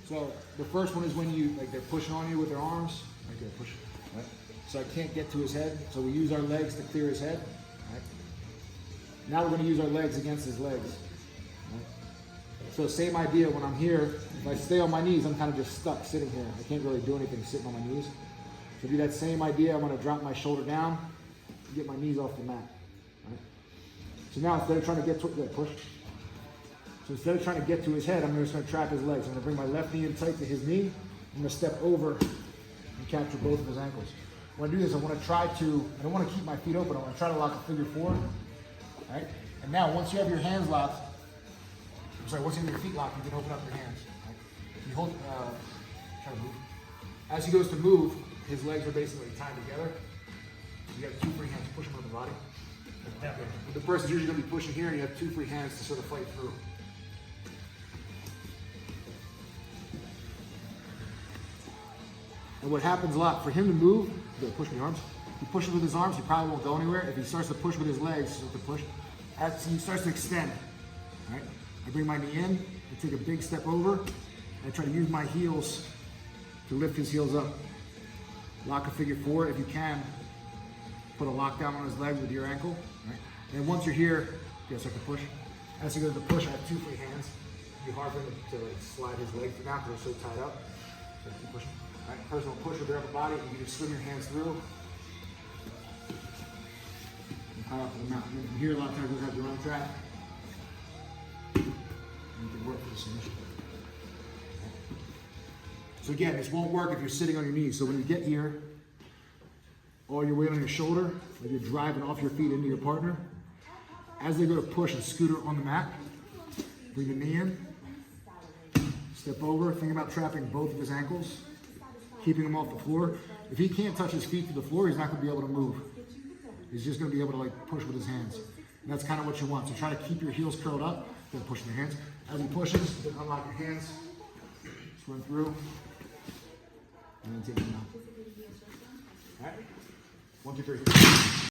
So the first one is when you, like they're pushing on you with their arms. Right there, push. Right? So I can't get to his head. So we use our legs to clear his head. Right? Now we're going to use our legs against his legs. Right? So same idea when I'm here. If I stay on my knees, I'm kind of just stuck sitting here. I can't really do anything sitting on my knees. So do that same idea. I'm going to drop my shoulder down, get my knees off the mat. Right? So now instead of trying to get to push. So instead of trying to get to his head, I'm just going to trap his legs. I'm going to bring my left knee in tight to his knee. I'm going to step over and capture both of his ankles. When I do this, I want to try to, I don't want to keep my feet open. I want to try to lock a figure four. Right? And now once you have your hands locked, once you have your feet locked, you can open up your hands. Right? You hold, try to move. As he goes to move, his legs are basically tied together. You have two free hands, push him on the body. The person's usually going to be pushing here, and you have two free hands to sort of fight through. And what happens a lot, for him to move, he'll push the arms. He pushes with his arms, he probably won't go anywhere. If he starts to push with his legs, as he starts to extend, right? I bring my knee in, I take a big step over, and I try to use my heels to lift his heels up. Lock a figure four if you can. Put a lockdown on his leg with your ankle. Right? And once you're here, you start to push. As he goes to push, I have two free hands. It'd be hard for him to like slide his legs through now because they're so tied up. So keep pushing. All right, first one, push with your upper body, and you just swim your hands through. And tie up to the mountain. And here, a lot of times, you'll have your own trap. And you can work for the submission. So again, this won't work if you're sitting on your knees. So when you get here, all your weight on your shoulder, like you're driving off your feet into your partner. As they go to push and scooter on the mat, bring the knee in, step over, think about trapping both of his ankles, keeping him off the floor. If he can't touch his feet to the floor, he's not going to be able to move. He's just going to be able to like push with his hands. And that's kind of what you want. So try to keep your heels curled up, then push with your hands. As he pushes, then unlock your hands, swim through, and then take him out. All right? 1, 2, 3.